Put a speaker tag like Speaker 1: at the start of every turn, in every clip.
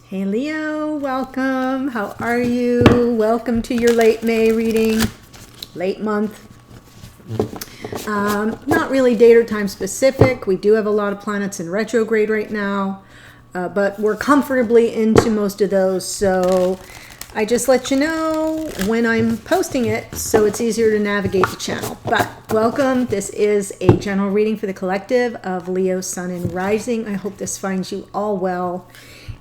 Speaker 1: Hey Leo, welcome. How are you? Welcome to your late May reading, late month. Not really date or time specific. We do have a lot of planets in retrograde right now, but we're comfortably into most of those. So I just let you know when I'm posting it so it's easier to navigate the channel. But welcome. This is a general reading for the collective of Leo, Sun, and Rising. I hope this finds you all well.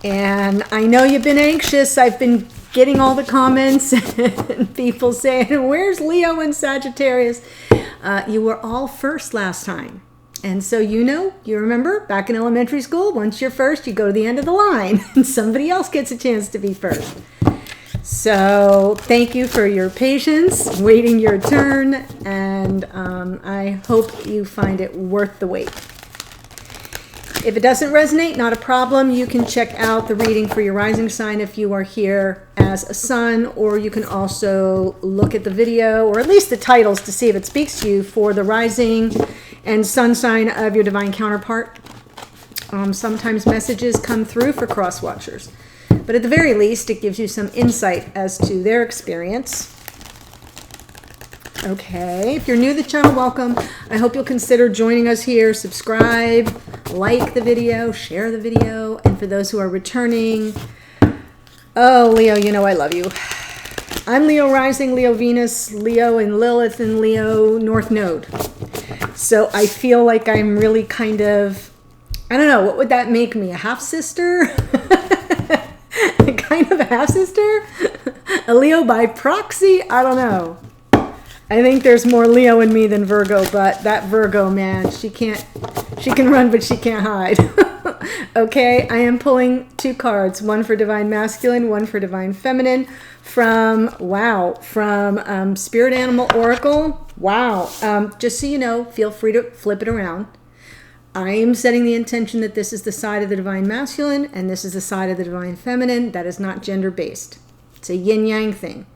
Speaker 1: And I know you've been anxious. I've been getting all the comments and people saying, where's Leo and Sagittarius? You were all first last time. And so you remember back in elementary school, once you're first, you go to the end of the line and somebody else gets a chance to be first. So thank you for your patience, waiting your turn, and I hope you find it worth the wait. If it doesn't resonate, not a problem. You can check out the reading for your rising sign if you are here as a sun, or you can also look at the video, or at least the titles, to see if it speaks to you for the rising and sun sign of your divine counterpart. Sometimes messages come through for cross watchers, but at the very least, it gives you some insight as to their experience. Okay, if you're new to the channel, welcome. I hope you'll consider joining us here. Subscribe, like the video, share the video. And for those who are returning, oh, Leo, you know I love you. I'm Leo Rising, Leo Venus, Leo and Lilith, and Leo North Node. So I feel like I'm really kind of, I don't know, what would that make me? A half-sister? Kind of a half-sister? A Leo by proxy? I don't know. I think there's more Leo in me than Virgo, but that Virgo, man, she can run, but she can't hide. Okay, I am pulling two cards, one for Divine Masculine, one for Divine Feminine, from Spirit Animal Oracle. Wow. Just so you know, feel free to flip it around. I am setting the intention that this is the side of the Divine Masculine, and this is the side of the Divine Feminine. That is not gender-based. It's a yin-yang thing.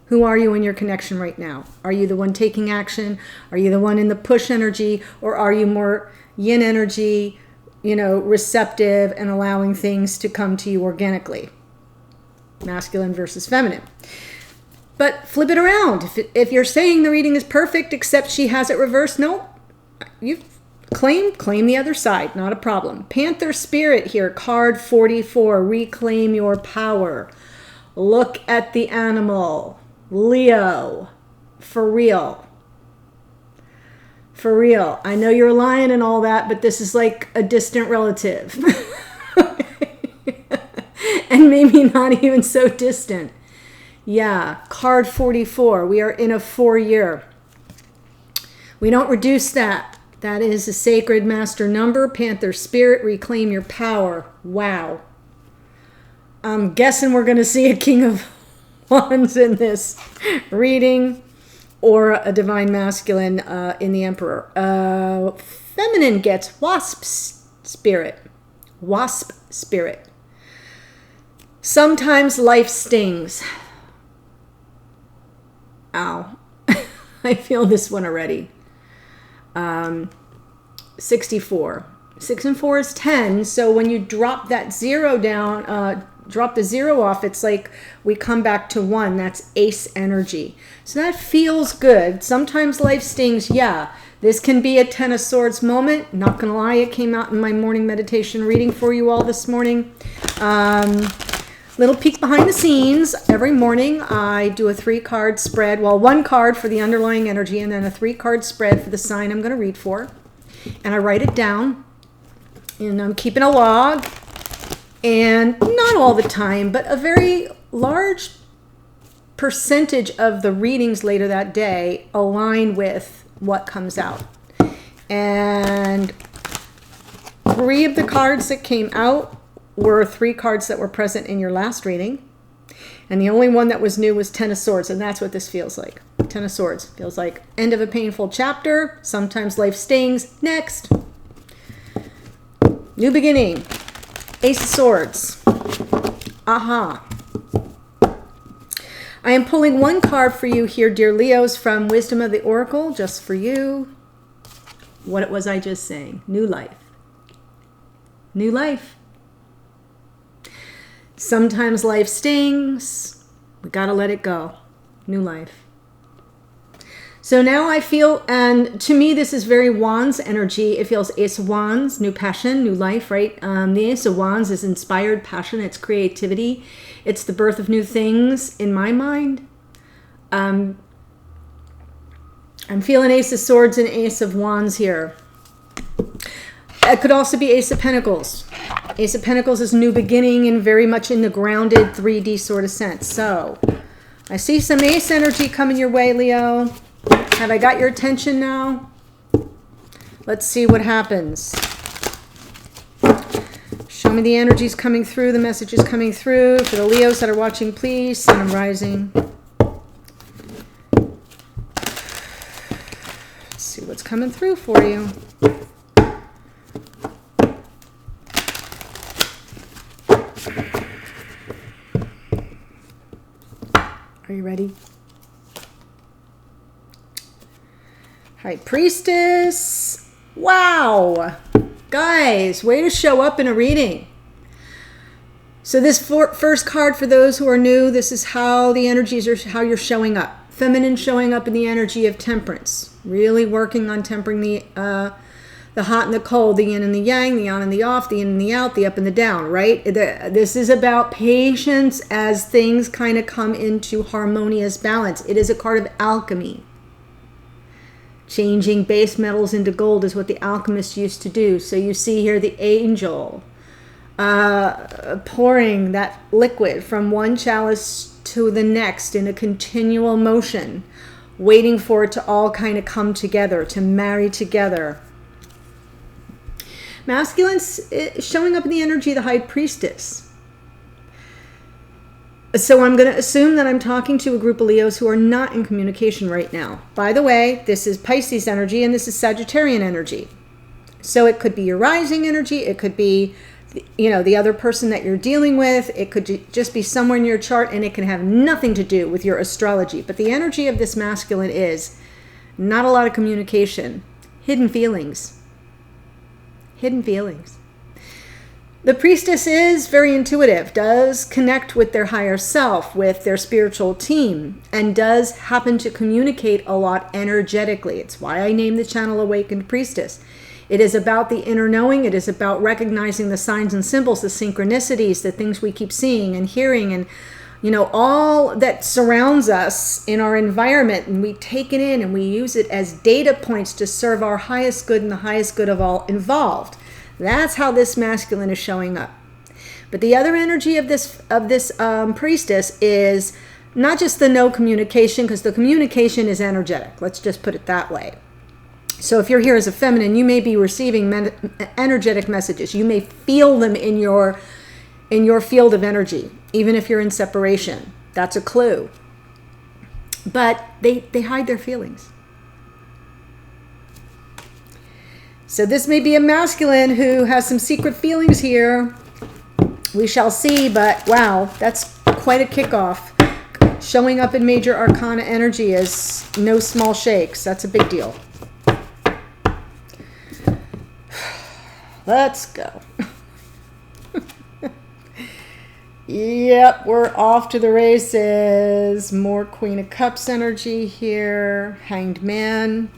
Speaker 1: Who are you in your connection right now? Are you the one taking action? Are you the one in the push energy? Or are you more yin energy, receptive and allowing things to come to you organically? Masculine versus feminine. But flip it around. If you're saying the reading is perfect, except she has it reversed, no. You claim the other side. Not a problem. Panther Spirit here, card 44. Reclaim your power. Look at the animal. Leo, for real. For real. I know you're a lion and all that, but this is like a distant relative. And maybe not even so distant. Yeah, card 44. We are in a 4-year. We don't reduce that. That is a sacred master number. Panther Spirit, reclaim your power. Wow. I'm guessing we're going to see a King of Wands in this reading, or a Divine Masculine in the Emperor. Feminine gets Wasp Spirit. Wasp Spirit. Sometimes life stings. Ow. I feel this one already. 64. 6 and 4 is 10. So when you drop that 0 down, drop the 0 off, it's like we come back to 1. That's ace energy. So that feels good. Sometimes life stings. Yeah, this can be a 10 of Swords moment. Not gonna lie, it came out in my morning meditation reading for you all this morning. Little peek behind the scenes. Every morning I do a 3-card spread. Well, 1 card for the underlying energy, and then a 3-card spread for the sign I'm going to read for. And I write it down, and I'm keeping a log. And not all the time, but a very large percentage of the readings later that day align with what comes out. And 3 of the cards that came out were 3 cards that were present in your last reading. And the only one that was new was 10 of Swords, and that's what this feels like. 10 of Swords feels like end of a painful chapter. Sometimes life stings. Next. New beginning. Ace of Swords. Aha. I am pulling 1 card for you here, dear Leos, from Wisdom of the Oracle, just for you. What was I just saying? New life. New life. Sometimes life stings. We got to let it go. New life. So now I feel, and to me, this is very Wands energy. It feels Ace of Wands, new passion, new life, right? The Ace of Wands is inspired passion. It's creativity. It's the birth of new things in my mind. I'm feeling Ace of Swords and Ace of Wands here. It could also be Ace of Pentacles. Ace of Pentacles is new beginning and very much in the grounded 3D sort of sense. So I see some Ace energy coming your way, Leo. Have I got your attention now? Let's see what happens. Show me the energies coming through, the messages coming through. For the Leos that are watching, please, Sun and Rising. Let's see what's coming through for you. Are you ready? High Priestess. Wow. Guys, way to show up in a reading. So this first card, for those who are new, this is how the energies are, how you're showing up. Feminine showing up in the energy of temperance. Really working on tempering the hot and the cold, the yin and the yang, the on and the off, the in and the out, the up and the down, right? This is about patience as things kind of come into harmonious balance. It is a card of alchemy. Changing base metals into gold is what the alchemists used to do. So you see here the angel pouring that liquid from one chalice to the next in a continual motion, waiting for it to all kind of come together, to marry together. Masculine's showing up in the energy of the High Priestess. So I'm going to assume that I'm talking to a group of Leos who are not in communication right now. By the way, this is Pisces energy and this is Sagittarian energy. So it could be your rising energy. It could be, you know, the other person that you're dealing with. It could just be somewhere in your chart, and it can have nothing to do with your astrology. But the energy of this masculine is not a lot of communication, hidden feelings. Hidden feelings. The priestess is very intuitive, does connect with their higher self, with their spiritual team, and does happen to communicate a lot energetically. It's why I named the channel Awakened Priestess. It is about the inner knowing. It is about recognizing the signs and symbols, the synchronicities, the things we keep seeing and hearing, and you know, all that surrounds us in our environment, and we take it in and we use it as data points to serve our highest good and the highest good of all involved. That's how this masculine is showing up. But the other energy of this priestess is not just the no communication, because the communication is energetic. Let's just put it that way. So if you're here as a feminine, you may be receiving energetic messages. You may feel them in your field of energy, even if you're in separation. That's a clue. But they hide their feelings. So this may be a masculine who has some secret feelings here. We shall see, but wow, that's quite a kickoff. Showing up in major arcana energy is no small shakes. That's a big deal. Let's go. Yep, we're off to the races. More Queen of Cups energy here. Hanged Man.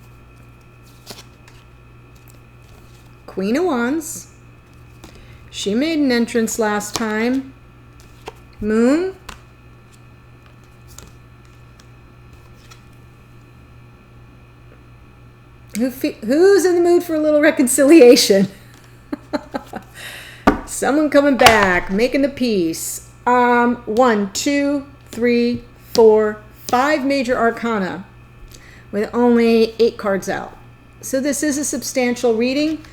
Speaker 1: Queen of Wands. She made an entrance last time. Moon. Who's in the mood for a little reconciliation? Someone coming back, making the peace. 1, 2, 3, 4, 5 major arcana with only 8 cards out. So this is a substantial reading.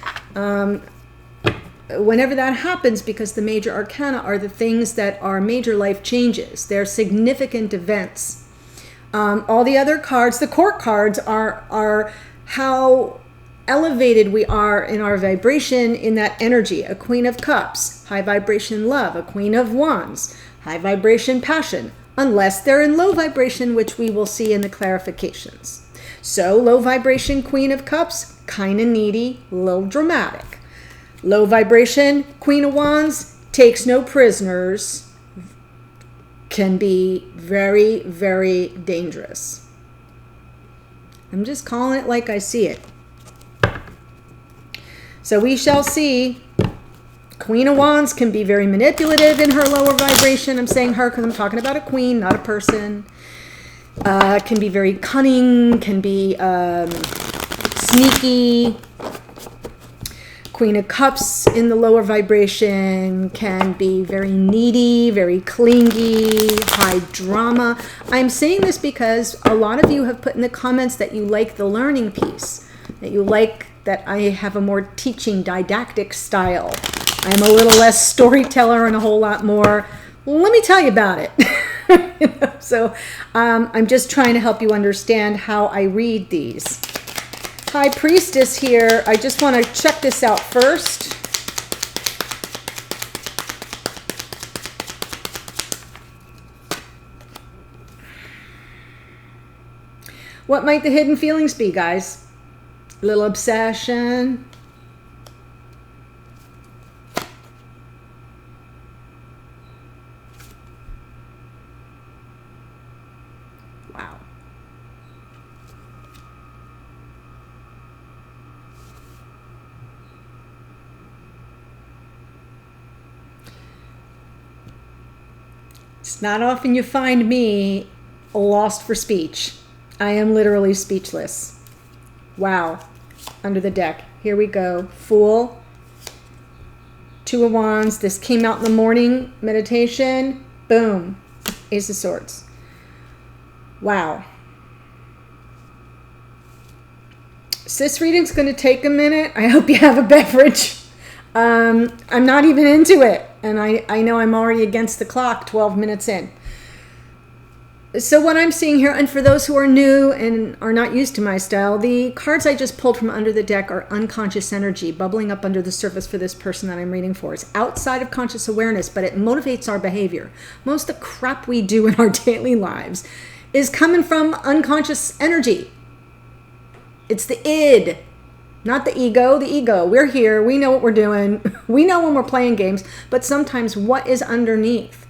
Speaker 1: Whenever that happens, because the major arcana are the things that are major life changes. They're significant events. All the other cards, the court cards, are how elevated we are in our vibration in that energy. A Queen of Cups, high vibration love. A Queen of Wands, high vibration passion. Unless they're in low vibration, which we will see in the clarifications. So low vibration Queen of Cups, kind of needy, a little dramatic. Low vibration Queen of Wands takes no prisoners, can be very, very dangerous. I'm just calling it like I see it. So we shall see. Queen of Wands can be very manipulative in her lower vibration. I'm saying her because I'm talking about a queen, not a person. Can be very cunning, can be sneaky. Queen of Cups in the lower vibration can be very needy, very clingy, high drama. I'm saying this because a lot of you have put in the comments that you like the learning piece, that you like that I have a more teaching, didactic style. I'm a little less storyteller and a whole lot more, let me tell you about it. So I'm just trying to help you understand how I read these. High Priestess here. I just want to check this out first. What might the hidden feelings be, guys? A little obsession. Wow. It's not often you find me lost for speech. I am literally speechless. Wow. Under the deck. Here we go. Fool. Two of Wands. This came out in the morning meditation. Boom. Ace of Swords. Wow. This reading's going to take a minute. I hope you have a beverage. I'm not even into it. And I know I'm already against the clock 12 minutes in. So what I'm seeing here, and for those who are new and are not used to my style, the cards I just pulled from under the deck are unconscious energy bubbling up under the surface for this person that I'm reading for. It's outside of conscious awareness, but it motivates our behavior. Most of the crap we do in our daily lives is coming from unconscious energy. It's the id, not the ego. The ego, we're here, we know what we're doing, we know when we're playing games, but sometimes what is underneath?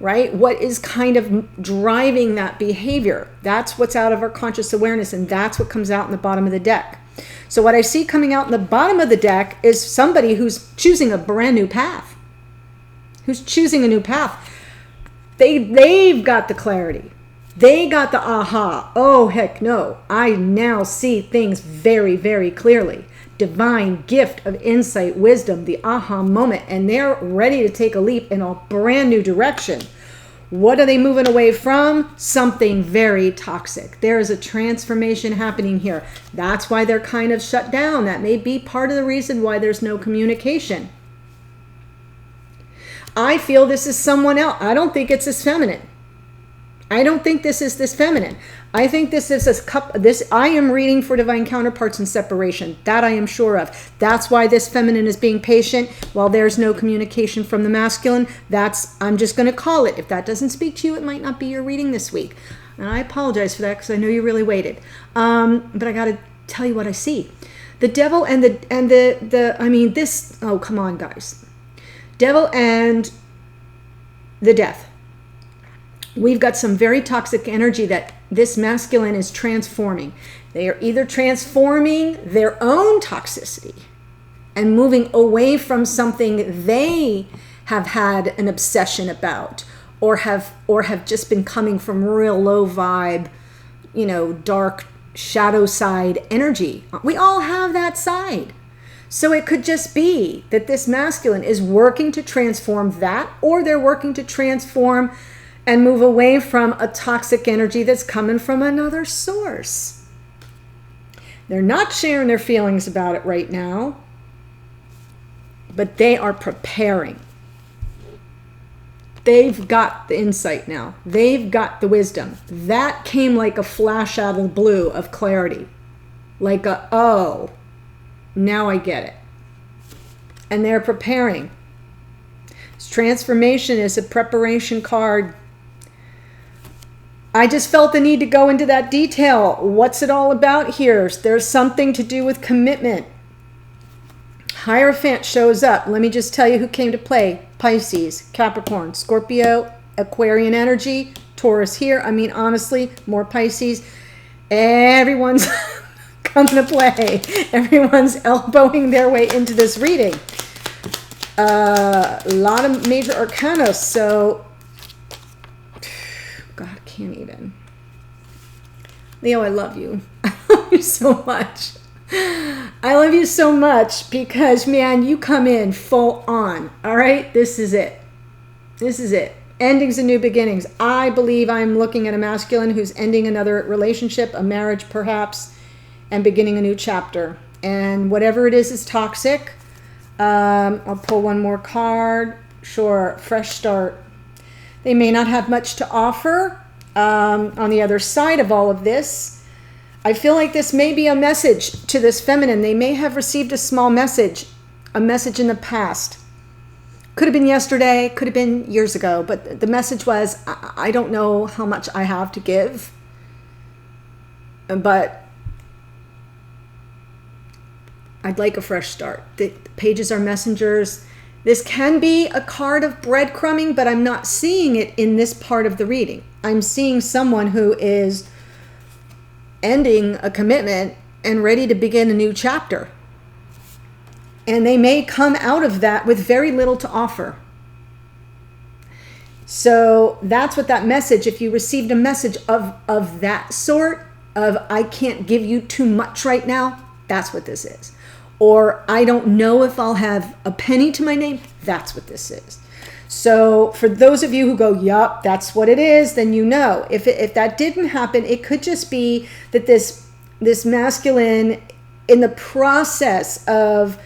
Speaker 1: Right? What is kind of driving that behavior? That's what's out of our conscious awareness, and that's what comes out in the bottom of the deck. So what I see coming out in the bottom of the deck is somebody who's choosing a brand new path. Who's choosing a new path. They've got the clarity. They got the aha. Oh, heck no. I now see things very, very clearly. Divine gift of insight, wisdom, the aha moment, and they're ready to take a leap in a brand new direction. What are they moving away from? Something very toxic. There is a transformation happening here. That's why they're kind of shut down. That may be part of the reason why there's no communication. I feel this is someone else. I don't think it's this feminine. I don't think this is this feminine. I think this is this. I am reading for divine counterparts in separation. That I am sure of. That's why this feminine is being patient while there's no communication from the masculine. I'm just going to call it. If that doesn't speak to you, it might not be your reading this week. And I apologize for that because I know you really waited. But I got to tell you what I see. The devil and this. Oh, come on, guys. Devil and the death. We've got some very toxic energy that this masculine is transforming. They are either transforming their own toxicity and moving away from something they have had an obsession about, or have just been coming from real low vibe, dark shadow side energy. We all have that side. So it could just be that this masculine is working to transform that, or they're working to transform and move away from a toxic energy that's coming from another source. They're not sharing their feelings about it right now, but they are preparing. They've got the insight now. They've got the wisdom. That came like a flash out of the blue of clarity. Like oh, now I get it. And they're preparing. This transformation is a preparation card. I just felt the need to go into that detail. What's it all about here? There's something to do with commitment. Hierophant shows up. Let me just tell you who came to play. Pisces, Capricorn, Scorpio, Aquarian energy, Taurus here. I mean, honestly, more Pisces. Everyone's coming to play. Everyone's elbowing their way into this reading. A lot of major arcana, so God, I can't even. Leo, I love you. I love you so much. I love you so much because, man, you come in full on. All right, this is it. This is it. Endings and new beginnings. I believe I'm looking at a masculine who's ending another relationship, a marriage perhaps, and beginning a new chapter. And whatever it is toxic. I'll pull one more card. Sure, fresh start. They may not have much to offer on the other side of all of this. I feel like this may be a message to this feminine. They may have received a small message, a message in the past. Could have been yesterday, could have been years ago, but the message was, I don't know how much I have to give, but I'd like a fresh start. The pages are messengers. This can be a card of breadcrumbing, but I'm not seeing it in this part of the reading. I'm seeing someone who is ending a commitment and ready to begin a new chapter. And they may come out of that with very little to offer. So that's what that message, if you received a message of that sort, of I can't give you too much right now, that's what this is. Or I don't know if I'll have a penny to my name, that's what this is. So for those of you who go, yup, that's what it is, then you know. If that didn't happen, it could just be that this masculine, in the process of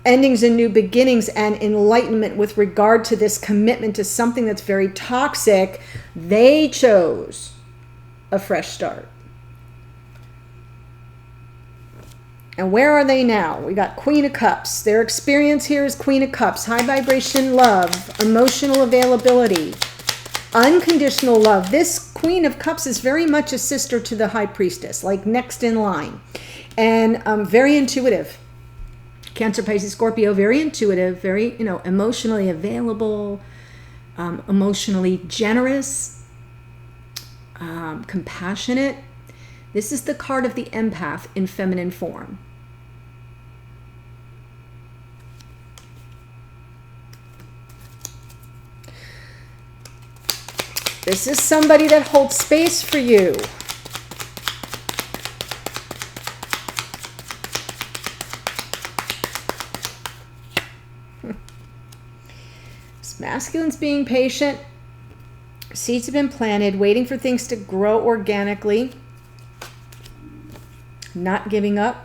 Speaker 1: endings and new beginnings and enlightenment with regard to this commitment to something that's very toxic, they chose a fresh start. And where are they now? We got Queen of Cups. Their experience here is Queen of Cups. High vibration love, emotional availability, unconditional love. This Queen of Cups is very much a sister to the High Priestess, like next in line. And very intuitive. Cancer, Pisces, Scorpio, very intuitive, very, emotionally available, emotionally generous, compassionate. This is the card of the empath in feminine form. This is somebody that holds space for you. This masculine's being patient. Seeds have been planted, waiting for things to grow organically. Not giving up.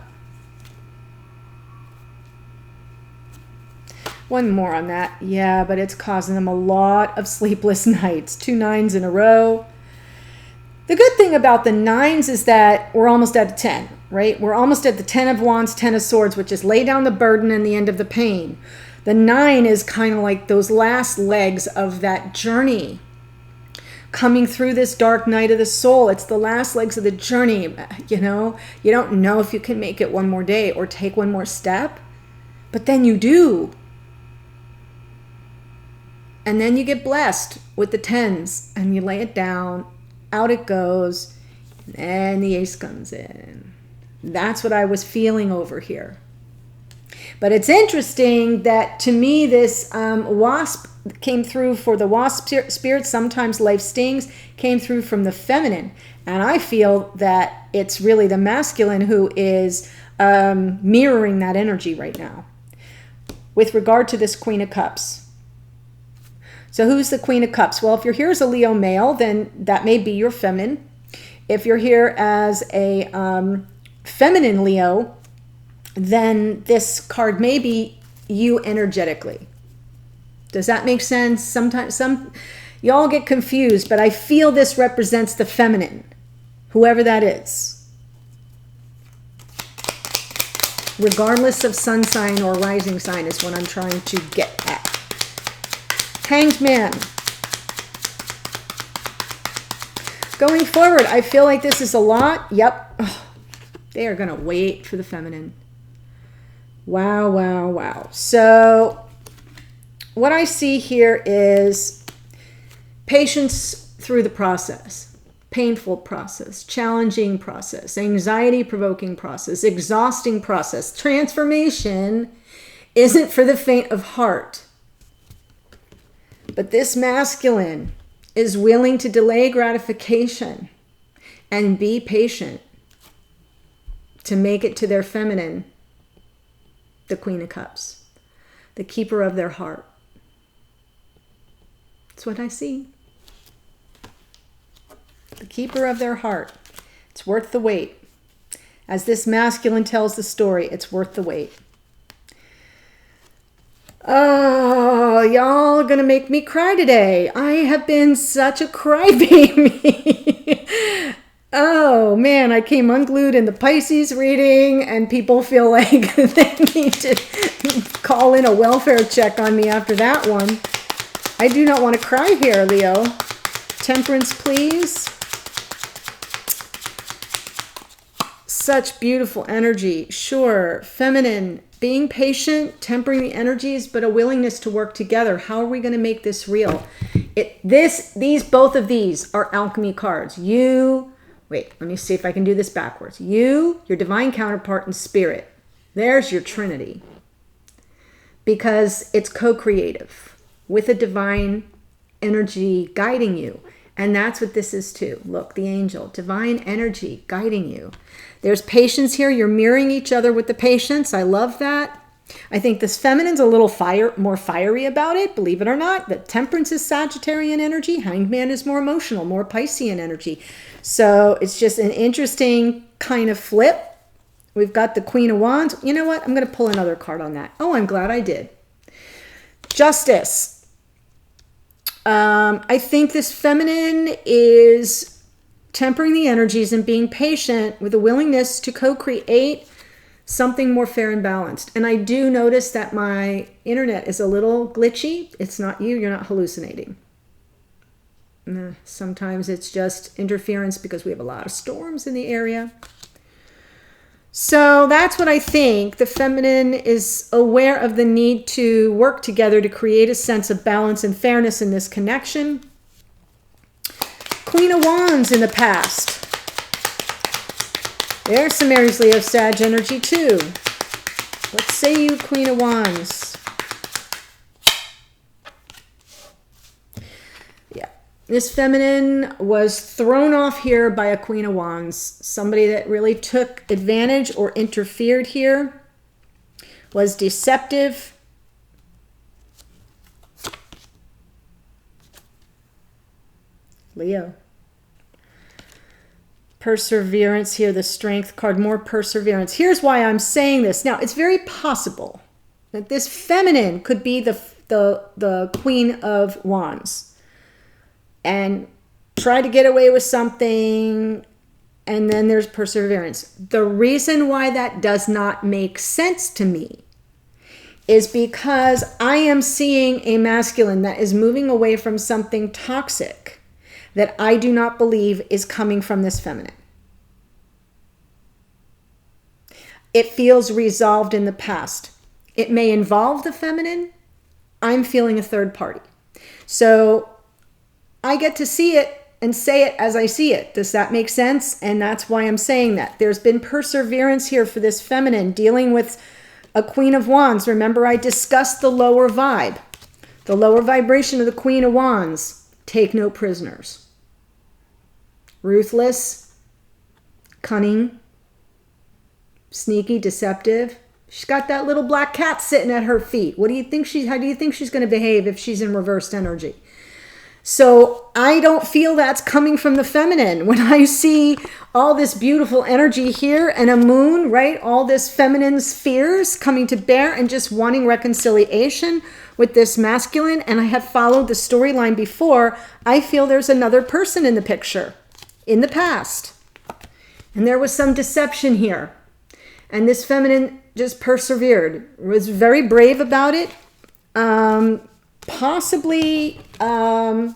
Speaker 1: One more on that. Yeah, but it's causing them a lot of sleepless nights. 2 9s in a row. The good thing about the 9s is that we're almost at a 10, right? We're almost at the 10 of Wands, 10 of Swords, which is lay down the burden and the end of the pain. The 9 is kind of like those last legs of that journey. Coming through this dark night of the soul. It's the last legs of the journey. You don't know if you can make it one more day or take one more step, but then you do. And then you get blessed with the 10s and you lay it down, out it goes, and the ace comes in. That's what I was feeling over here. But it's interesting that to me this wasp came through for the wasp spirit. Sometimes life stings came through from the feminine. And I feel that it's really the masculine who is mirroring that energy right now. With regard to this Queen of Cups. So who's the Queen of Cups? Well, if you're here as a Leo male, then that may be your feminine. If you're here as a feminine Leo, then this card may be you energetically. Does that make sense? Sometimes y'all get confused, but I feel this represents the feminine, whoever that is. Regardless of sun sign or rising sign is what I'm trying to get at. Hanged Man. Going forward, I feel like this is a lot. Yep. Oh, they are going to wait for the feminine. Wow, wow, wow. So what I see here is Patience through the process, painful process, challenging process, anxiety-provoking process, exhausting process. Transformation isn't for the faint of heart. But this masculine is willing to delay gratification and be patient to make it to their feminine, the Queen of Cups, the keeper of their heart. That's what I see. The keeper of their heart. It's worth the wait. As this masculine tells the story, it's worth the wait. Oh, y'all gonna make me cry today. I have been such a crybaby. Oh man, I came unglued in the Pisces reading and people feel like they need to call in a welfare check on me after that one. I do not want to cry here, Leo. Temperance, please. Such beautiful energy. Sure, feminine, being patient, tempering the energies, but a willingness to work together. How are we going to make this real? Both of these are alchemy cards. Wait, let me see if I can do this backwards. You, your divine counterpart, and spirit. There's your trinity. Because it's co-creative with a divine energy guiding you. And that's what this is too. Look, the angel, divine energy guiding you. There's patience here. You're mirroring each other with the patience. I love that. I think this feminine's a little more fiery about it, believe it or not. But temperance is Sagittarian energy. Hanged man is more emotional, more Piscean energy. So it's just an interesting kind of flip. We've got the Queen of Wands. You know what? I'm going to pull another card on that. Oh, I'm glad I did. Justice. I think this feminine is tempering the energies and being patient with a willingness to co-create something more fair and balanced. And I do notice that my internet is a little glitchy. It's not you. You're not hallucinating. Sometimes it's just interference because we have a lot of storms in the area. So that's what I think. The feminine is aware of the need to work together to create a sense of balance and fairness in this connection. Queen of Wands in the past. There's some Aries, Leo, Sag energy too. What say you, Queen of Wands? Yeah. This feminine was thrown off here by a Queen of Wands. Somebody that really took advantage or interfered here. Was deceptive. Leo. Perseverance here, the Strength card, more perseverance. Here's why I'm saying this. Now, it's very possible that this feminine could be the Queen of Wands and try to get away with something, and then there's perseverance. The reason why that does not make sense to me is because I am seeing a masculine that is moving away from something toxic that I do not believe is coming from this feminine. It feels resolved in the past. It may involve the feminine. I'm feeling a third party. So I get to see it and say it as I see it. Does that make sense? And that's why I'm saying that. There's been perseverance here for this feminine dealing with a Queen of Wands. Remember, I discussed the lower vibe. The lower vibration of the Queen of Wands. Take no prisoners. Ruthless, cunning, sneaky, deceptive. She's got that little black cat sitting at her feet. How do you think she's going to behave if she's in reversed energy? So I don't feel that's coming from the feminine. When I see all this beautiful energy here and a moon, right? All this feminine spheres coming to bear and just wanting reconciliation with this masculine. And I have followed the storyline before. I feel there's another person in the picture in the past. And there was some deception here. And this feminine just persevered, was very brave about it. Possibly, yeah,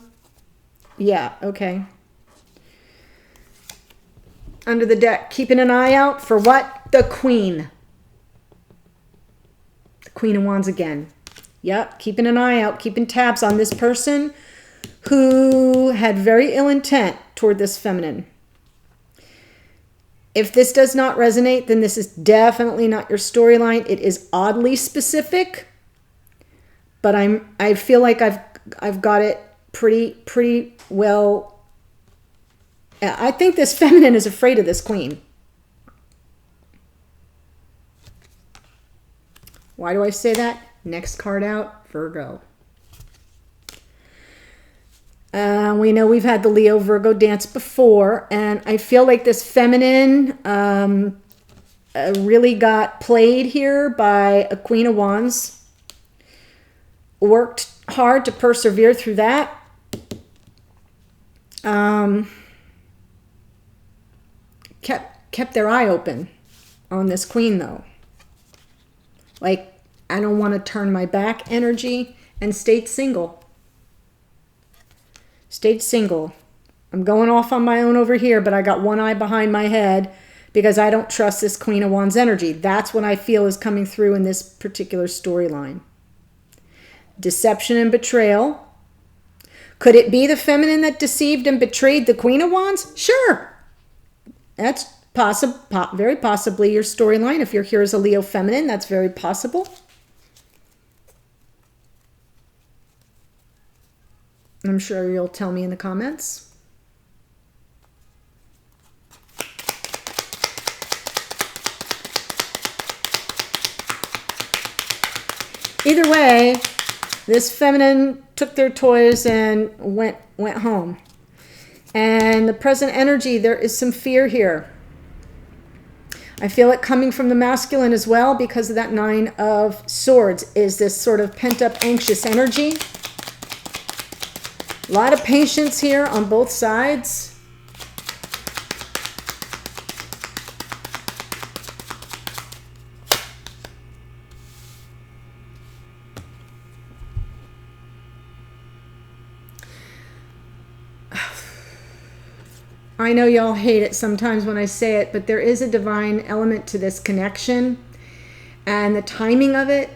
Speaker 1: okay. Under the deck, keeping an eye out for what? The Queen. The Queen of Wands again. Yep, keeping an eye out, keeping tabs on this person who had very ill intent toward this feminine. If this does not resonate, then this is definitely not your storyline. It is oddly specific, but I feel like I've got it pretty well. I think this feminine is afraid of this queen. Why do I say that? Next card out, Virgo. We know we've had the Leo Virgo dance before, and I feel like this feminine really got played here by a Queen of Wands. Worked hard to persevere through that. Kept their eye open on this queen, though. Like, I don't want to turn my back energy, and stayed single. Stayed single. I'm going off on my own over here, but I got one eye behind my head because I don't trust this Queen of Wands energy. That's what I feel is coming through in this particular storyline. Deception and betrayal. Could it be the feminine that deceived and betrayed the Queen of Wands? Sure. That's very possibly your storyline. If you're here as a Leo feminine, that's very possible. I'm sure you'll tell me in the comments. Either way, this feminine took their toys and went home. And the present energy, there is some fear here. I feel it coming from the masculine as well because of that Nine of Swords is this sort of pent-up anxious energy. A lot of patience here on both sides. I know y'all hate it sometimes when I say it, but there is a divine element to this connection, and the timing of it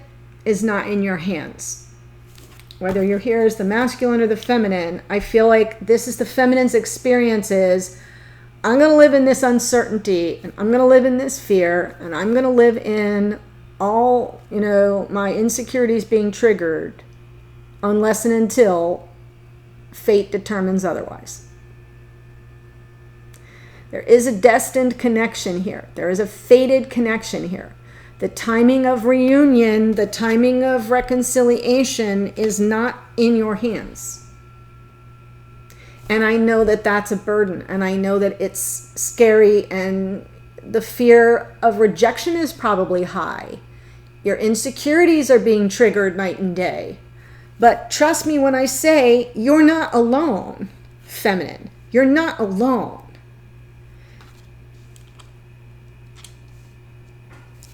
Speaker 1: is not in your hands. Whether you're here as the masculine or the feminine, I feel like this is the feminine's experience is, I'm going to live in this uncertainty, and I'm going to live in this fear, and I'm going to live in all, my insecurities being triggered unless and until fate determines otherwise. There is a destined connection here. There is a fated connection here. The timing of reunion, the timing of reconciliation is not in your hands. And I know that that's a burden, and I know that it's scary, and the fear of rejection is probably high. Your insecurities are being triggered night and day. But trust me when I say you're not alone, feminine. You're not alone.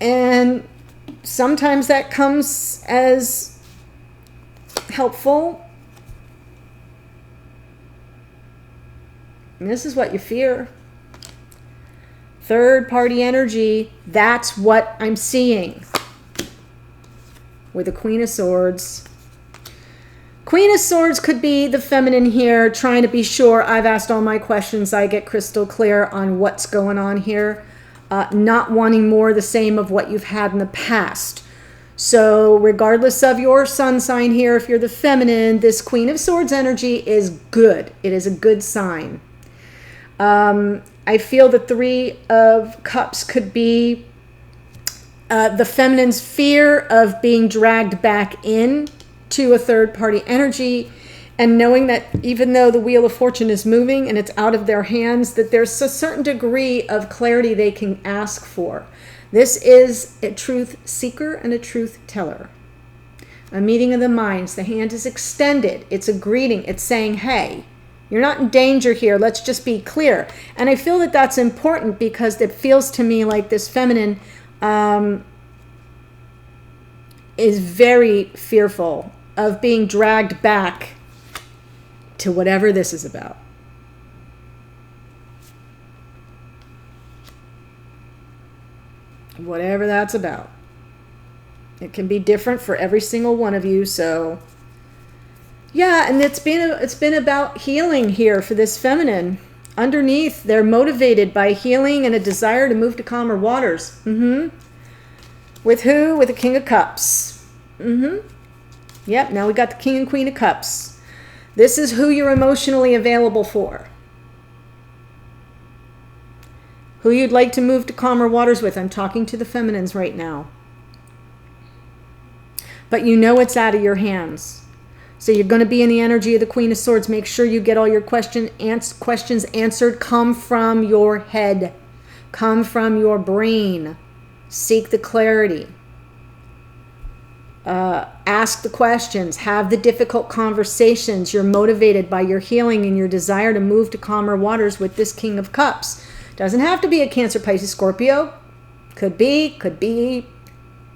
Speaker 1: And sometimes that comes as helpful. And this is what you fear. Third party energy, that's what I'm seeing with the Queen of Swords. Queen of Swords could be the feminine here, trying to be sure I've asked all my questions, I get crystal clear on what's going on here. Not wanting more the same of what you've had in the past. So regardless of your sun sign here, if you're the feminine, this Queen of Swords energy is good. It is a good sign. I feel the Three of Cups could be the feminine's fear of being dragged back in to a third party energy, and knowing that even though the Wheel of Fortune is moving and it's out of their hands, that there's a certain degree of clarity they can ask for. This is a truth seeker and a truth teller. A meeting of the minds. The hand is extended. It's a greeting. It's saying, hey, you're not in danger here. Let's just be clear. And I feel that that's important because it feels to me like this feminine is very fearful of being dragged back to whatever this is about. Whatever that's about. It can be different for every single one of you, so Yeah, and it's been about healing here for this feminine. Underneath, they're motivated by healing and a desire to move to calmer waters. With who? With the King of Cups. Yep, now we got the King and Queen of Cups. This is who you're emotionally available for. Who you'd like to move to calmer waters with. I'm talking to the feminines right now. But you know it's out of your hands. So you're going to be in the energy of the Queen of Swords. Make sure you get all your questions answered. Come from your head. Come from your brain. Seek the clarity. Ask the questions. Have the difficult conversations. You're motivated by your healing and your desire to move to calmer waters with this King of Cups. Doesn't have to be a Cancer, Pisces, Scorpio. Could be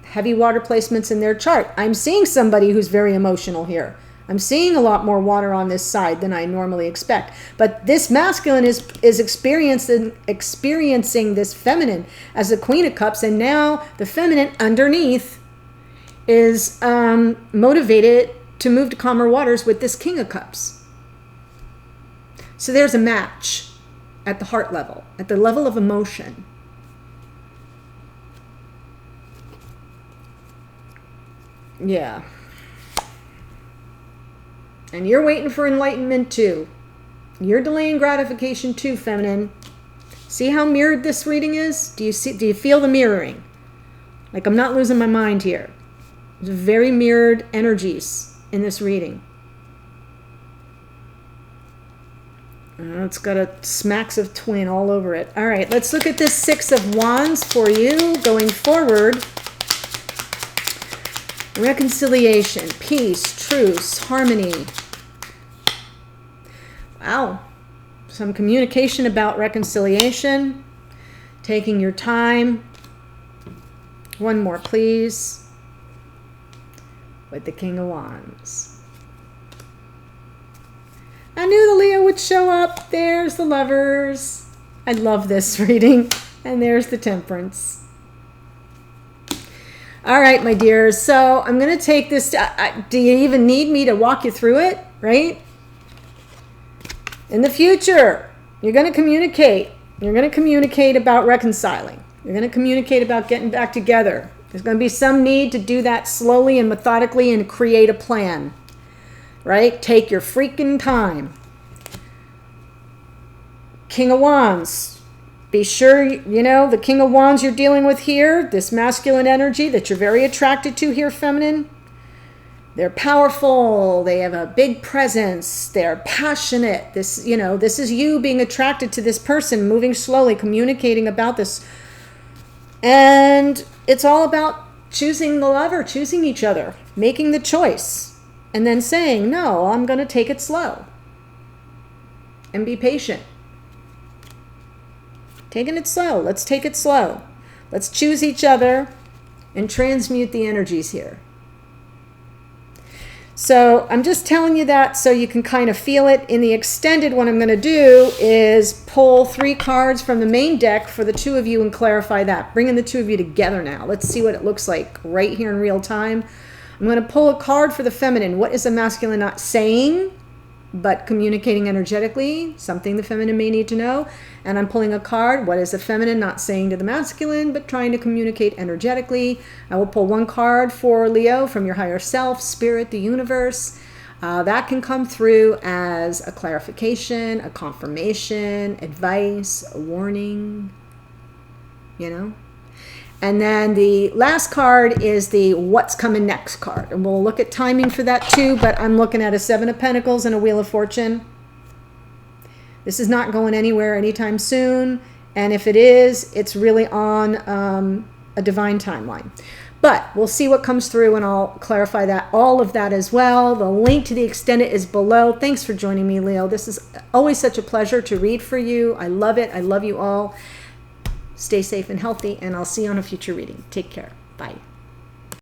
Speaker 1: heavy water placements in their chart. I'm seeing somebody who's very emotional here. I'm seeing a lot more water on this side than I normally expect. But this masculine is experiencing this feminine as the Queen of Cups, and now the feminine underneath is motivated to move to calmer waters with this King of Cups. So there's a match at the heart level, at the level of emotion. Yeah. And you're waiting for enlightenment too. You're delaying gratification too, feminine. See how mirrored this reading is? Do you feel the mirroring? Like, I'm not losing my mind here. There's very mirrored energies in this reading. It's got a smacks of twin all over it. All right, let's look at this Six of Wands for you going forward. Reconciliation, peace, truce, harmony. Wow. Some communication about reconciliation. Taking your time. One more, please. With the King of Wands. I knew the Leo would show up. There's the Lovers. I love this reading. And there's the Temperance. All right, my dears. So I'm going to take this. Do you even need me to walk you through it? Right? In the future, you're going to communicate. You're going to communicate about reconciling. You're going to communicate about getting back together. There's going to be some need to do that slowly and methodically and create a plan. Right? Take your freaking time. King of Wands. Be sure, you know, the King of Wands you're dealing with here, this masculine energy that you're very attracted to here, feminine. They're powerful. They have a big presence. They're passionate. This is you being attracted to this person, moving slowly, communicating about this. And it's all about choosing the lover, choosing each other, making the choice, and then saying, no, I'm going to take it slow and be patient. Taking it slow. Let's take it slow. Let's choose each other and transmute the energies here. So I'm just telling you that so you can kind of feel it. In the extended, what I'm going to do is pull 3 cards from the main deck for the two of you and clarify that. Bringing the two of you together now. Let's see what it looks like right here in real time. I'm going to pull a card for the feminine. What is the masculine not saying, but communicating energetically? Something the feminine may need to know. And I'm pulling a card. What is the feminine not saying to the masculine, but trying to communicate energetically? I will pull 1 card for Leo from your higher self, spirit, the universe. That can come through as a clarification, a confirmation, advice, a warning, you know. And then the last card is the what's coming next card. And we'll look at timing for that too, but I'm looking at a 7 of Pentacles and a Wheel of Fortune. This is not going anywhere anytime soon. And if it is, it's really on a divine timeline. But we'll see what comes through and I'll clarify that, all of that as well. The link to the extended is below. Thanks for joining me, Leo. This is always such a pleasure to read for you. I love it. I love you all. Stay safe and healthy, and I'll see you on a future reading. Take care. Bye.